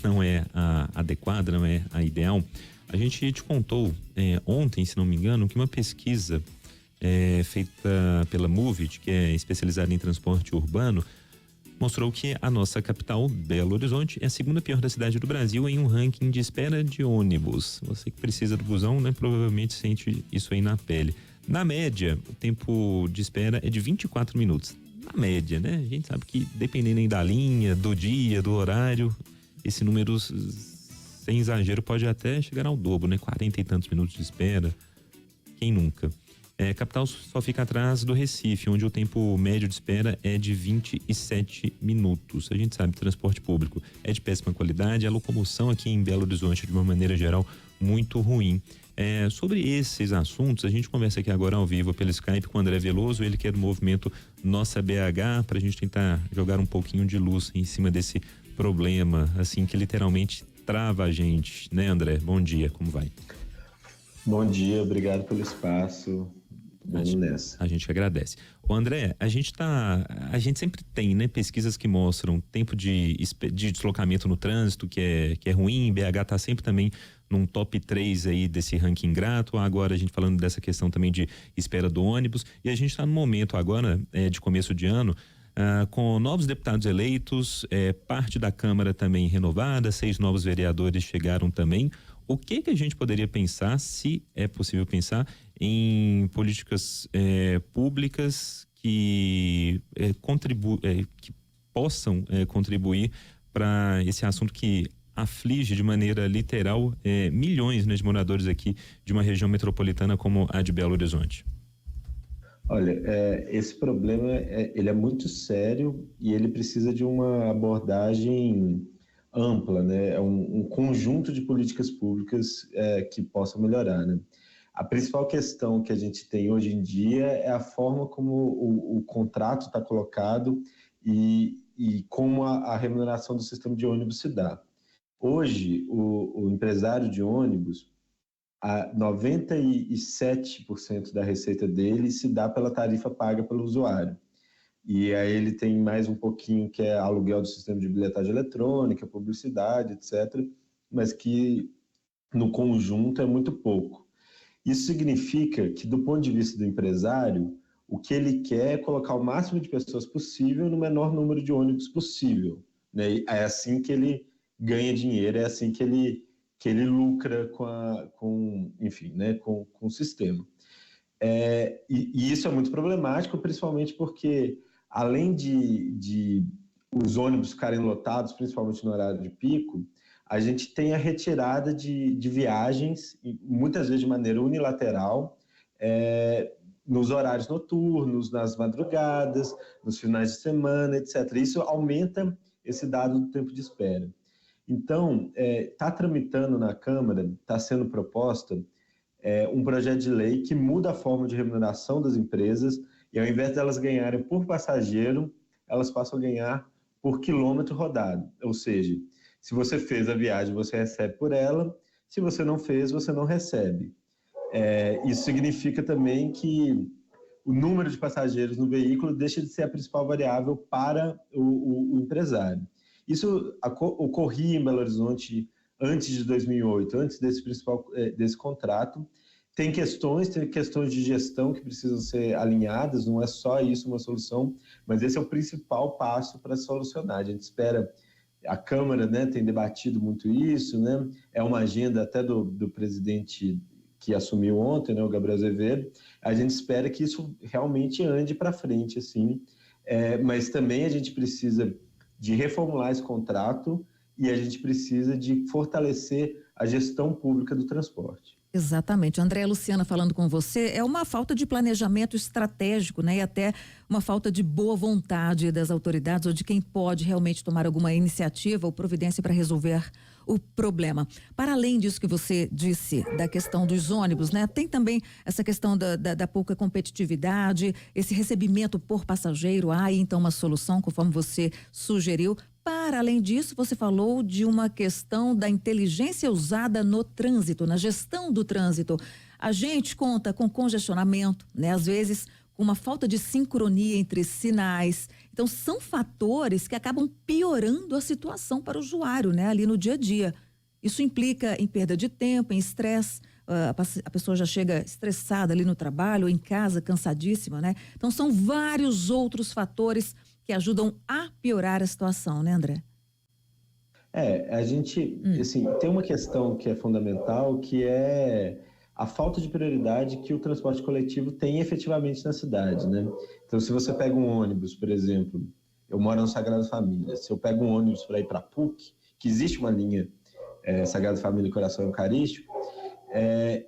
não é a adequada, não é a ideal. A gente te contou ontem, se não me engano, que uma pesquisa feita pela Movit, que é especializada em transporte urbano, mostrou que a nossa capital, Belo Horizonte, é a segunda pior da cidade do Brasil em um ranking de espera de ônibus. Você que precisa do busão, né, provavelmente sente isso aí na pele. Na média, o tempo de espera é de 24 minutos. Na média, né? A gente sabe que dependendo aí da linha, do dia, do horário, esse número, sem exagero, pode até chegar ao dobro, né? 40 e tantos minutos de espera. Quem nunca? Capital só fica atrás do Recife, onde o tempo médio de espera é de 27 minutos. A gente sabe que transporte público é de péssima qualidade, a locomoção aqui em Belo Horizonte, de uma maneira geral, muito ruim. Sobre esses assuntos, a gente conversa aqui agora ao vivo pelo Skype com o André Veloso, ele que é do movimento Nossa BH, para a gente tentar jogar um pouquinho de luz em cima desse problema, assim, que literalmente trava a gente, né, André? Bom dia, como vai? Bom dia, obrigado pelo espaço. Vamos nessa. A gente que agradece. O André, a gente sempre tem, né, pesquisas que mostram tempo de deslocamento no trânsito que é ruim. BH tá sempre também num top 3 aí desse ranking grato. Agora a gente falando dessa questão também de espera do ônibus, e a gente está no momento agora de começo de ano, com novos deputados eleitos, parte da Câmara também renovada, 6 novos vereadores chegaram também. O que a gente poderia pensar, se é possível pensar, em políticas públicas que que possam contribuir para esse assunto que aflige de maneira literal milhões, né, de moradores aqui de uma região metropolitana como a de Belo Horizonte? Olha, esse problema ele é muito sério e ele precisa de uma abordagem ampla, né? É um conjunto de políticas públicas que possam melhorar, né? A principal questão que a gente tem hoje em dia é a forma como o contrato está colocado e como a remuneração do sistema de ônibus se dá. Hoje, o empresário de ônibus, 97% da receita dele se dá pela tarifa paga pelo usuário. E aí ele tem mais um pouquinho que é aluguel do sistema de bilhetagem eletrônica, publicidade, etc., mas que no conjunto é muito pouco. Isso significa que, do ponto de vista do empresário, o que ele quer é colocar o máximo de pessoas possível no menor número de ônibus possível, né? E é assim que ele ganha dinheiro, é assim que ele lucra enfim, né, com o sistema. E isso é muito problemático, principalmente porque, além de os ônibus ficarem lotados, principalmente no horário de pico, a gente tem a retirada de viagens, muitas vezes de maneira unilateral, nos horários noturnos, nas madrugadas, nos finais de semana, etc. Isso aumenta esse dado do tempo de espera. Então, está tramitando na Câmara, está sendo proposta um projeto de lei que muda a forma de remuneração das empresas e, ao invés de elas ganharem por passageiro, elas passam a ganhar por quilômetro rodado. Ou seja, se você fez a viagem, você recebe por ela. Se você não fez, você não recebe. Isso significa também que o número de passageiros no veículo deixa de ser a principal variável para o empresário. Isso ocorria em Belo Horizonte antes de 2008, antes desse contrato. Tem questões de gestão que precisam ser alinhadas, não é só isso uma solução, mas esse é o principal passo para solucionar. A gente espera, a Câmara, né, tem debatido muito isso, né, é uma agenda até do presidente que assumiu ontem, né, o Gabriel Azevedo. A gente espera que isso realmente ande para frente, assim, mas também a gente precisa de reformular esse contrato e a gente precisa de fortalecer a gestão pública do transporte. Exatamente. André, Luciana falando com você, é uma falta de planejamento estratégico, né? E até uma falta de boa vontade das autoridades ou de quem pode realmente tomar alguma iniciativa ou providência para resolver o problema. Para além disso que você disse, da questão dos ônibus, né? Tem também essa questão da pouca competitividade, esse recebimento por passageiro. Há aí então uma solução, conforme você sugeriu. Para além disso, você falou de uma questão da inteligência usada no trânsito, na gestão do trânsito. A gente conta com congestionamento, né? Às vezes com uma falta de sincronia entre sinais. Então, são fatores que acabam piorando a situação para o usuário, né, ali no dia a dia. Isso implica em perda de tempo, em estresse, a pessoa já chega estressada ali no trabalho, ou em casa, cansadíssima, né? Então, são vários outros fatores que ajudam a piorar a situação, né, André? A gente, assim, tem uma questão que é fundamental, que é a falta de prioridade que o transporte coletivo tem efetivamente na cidade, né? Então, se você pega um ônibus, por exemplo, eu moro na Sagrada Família, se eu pego um ônibus para ir para a PUC, que existe uma linha Sagrada Família e Coração Eucarístico,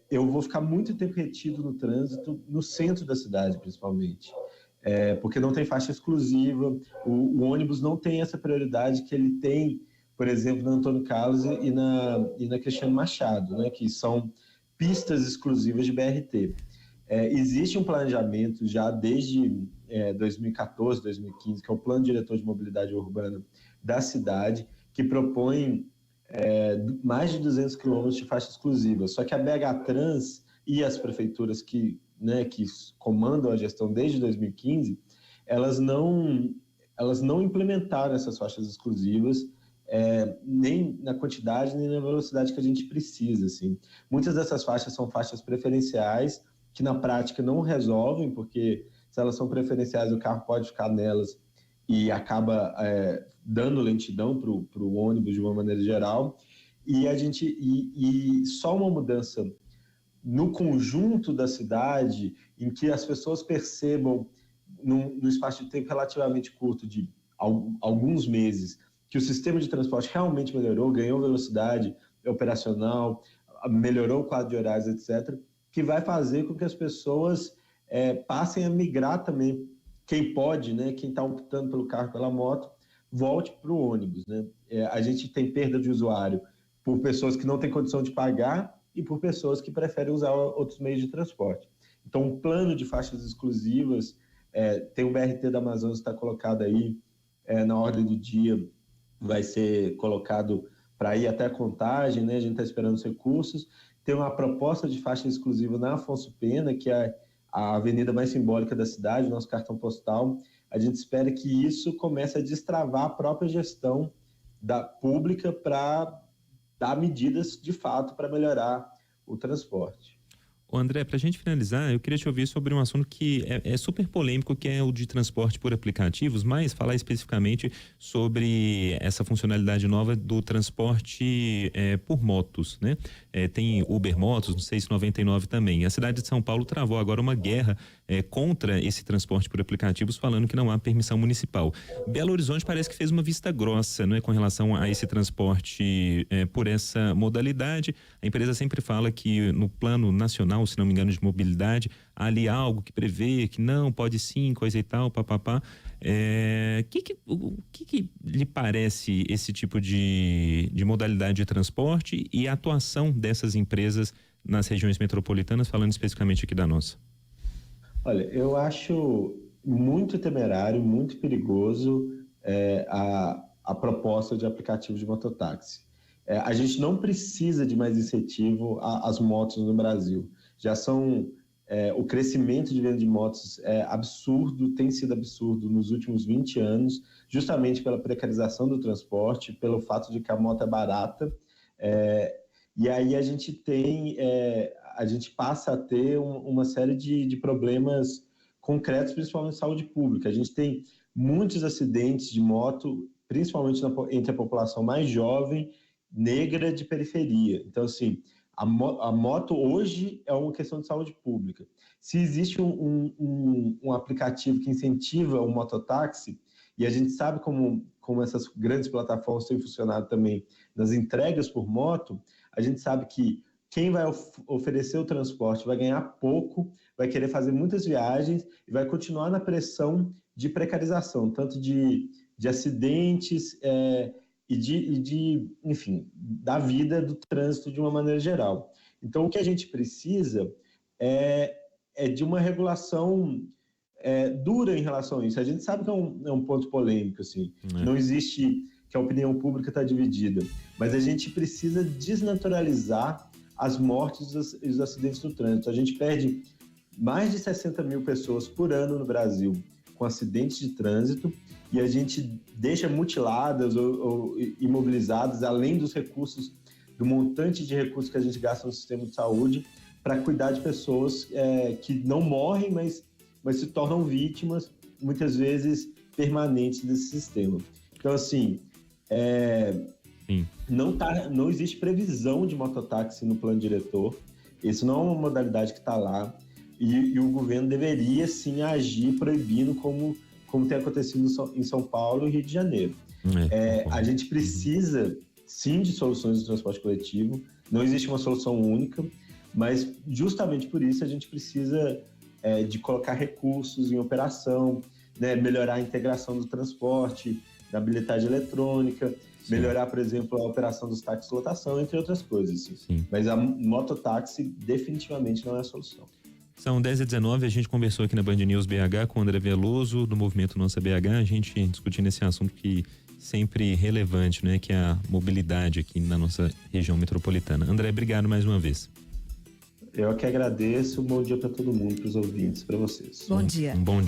eu vou ficar muito tempo retido no trânsito, no centro da cidade, principalmente. Porque não tem faixa exclusiva, o ônibus não tem essa prioridade que ele tem, por exemplo, na Antônio Carlos e na Cristiano Machado, né, que são pistas exclusivas de BRT. Existe um planejamento já desde 2014, 2015, que é o Plano Diretor de Mobilidade Urbana da cidade, que propõe mais de 200 quilômetros de faixa exclusiva. Só que a BH Trans e as prefeituras que comandam a gestão desde 2015, elas não implementaram essas faixas exclusivas, nem na quantidade, nem na velocidade que a gente precisa. Assim. Muitas dessas faixas são faixas preferenciais, que na prática não resolvem, porque se elas são preferenciais, o carro pode ficar nelas e acaba dando lentidão para o ônibus de uma maneira geral. E só uma mudança no conjunto da cidade, em que as pessoas percebam, no espaço de tempo relativamente curto, de alguns meses, que o sistema de transporte realmente melhorou, ganhou velocidade operacional, melhorou o quadro de horários, etc., que vai fazer com que as pessoas passem a migrar também. Quem pode, né, quem está optando pelo carro, pela moto, volte para o ônibus. Né? A gente tem perda de usuário por pessoas que não têm condição de pagar e por pessoas que preferem usar outros meios de transporte. Então, um plano de faixas exclusivas, tem o BRT da Amazonas que está colocado aí na ordem do dia, vai ser colocado para ir até a Contagem, né? A gente está esperando os recursos. Tem uma proposta de faixa exclusiva na Afonso Pena, que é a avenida mais simbólica da cidade, o nosso cartão postal. A gente espera que isso comece a destravar a própria gestão pública para dar medidas, de fato, para melhorar o transporte. Ô André, para a gente finalizar, eu queria te ouvir sobre um assunto que é super polêmico, que é o de transporte por aplicativos, mas falar especificamente sobre essa funcionalidade nova do transporte por motos, né? Tem Uber Motos, não sei se 99 também. A cidade de São Paulo travou agora uma guerra contra esse transporte por aplicativos, falando que não há permissão municipal. Belo Horizonte parece que fez uma vista grossa, né, com relação a esse transporte por essa modalidade. A empresa sempre fala que no plano nacional, se não me engano, de mobilidade, há ali algo que prevê que não, pode sim, coisa e tal, papapá. O que lhe parece esse tipo de modalidade de transporte e a atuação dessas empresas nas regiões metropolitanas, falando especificamente aqui da nossa? Olha, eu acho muito temerário, muito perigoso a proposta de aplicativo de mototáxi. A gente não precisa de mais incentivo às motos no Brasil. Já são o crescimento de venda de motos é absurdo, tem sido absurdo nos últimos 20 anos, justamente pela precarização do transporte, pelo fato de que a moto é barata. E aí a gente passa a ter uma série de problemas concretos, principalmente de saúde pública. A gente tem muitos acidentes de moto, principalmente entre a população mais jovem, negra, de periferia. Então, assim, a moto hoje é uma questão de saúde pública. Se existe um aplicativo que incentiva o mototáxi, e a gente sabe como essas grandes plataformas têm funcionado também nas entregas por moto, a gente sabe que quem vai oferecer o transporte vai ganhar pouco, vai querer fazer muitas viagens e vai continuar na pressão de precarização, tanto de acidentes enfim, da vida, do trânsito de uma maneira geral. Então, o que a gente precisa é de uma regulação dura em relação a isso. A gente sabe que é um ponto polêmico, assim. Não existe que a opinião pública está dividida, mas a gente precisa desnaturalizar as mortes e os acidentes no trânsito. A gente perde mais de 60 mil pessoas por ano no Brasil com acidentes de trânsito e a gente deixa mutiladas ou imobilizadas, além dos recursos, do montante de recursos que a gente gasta no sistema de saúde, para cuidar de pessoas que não morrem, mas se tornam vítimas, muitas vezes permanentes desse sistema. Então, assim, não existe previsão de mototáxi no plano diretor. Isso não é uma modalidade que está lá. E o governo deveria, sim, agir proibindo, como tem acontecido em São Paulo e Rio de Janeiro. A gente precisa, sim, de soluções de transporte coletivo. Não existe uma solução única, mas justamente por isso a gente precisa de colocar recursos em operação, né, melhorar a integração do transporte, da bilhetagem eletrônica, melhorar, por exemplo, a operação dos táxis de lotação, entre outras coisas. Sim. Mas a mototáxi definitivamente não é a solução. São 10h19, a gente conversou aqui na Band News BH com o André Veloso, do Movimento Nossa BH, a gente discutindo esse assunto que sempre relevante, né, que é a mobilidade aqui na nossa região metropolitana. André, obrigado mais uma vez. Eu que agradeço, bom dia para todo mundo, para os ouvintes, para vocês. Bom dia. Um bom dia.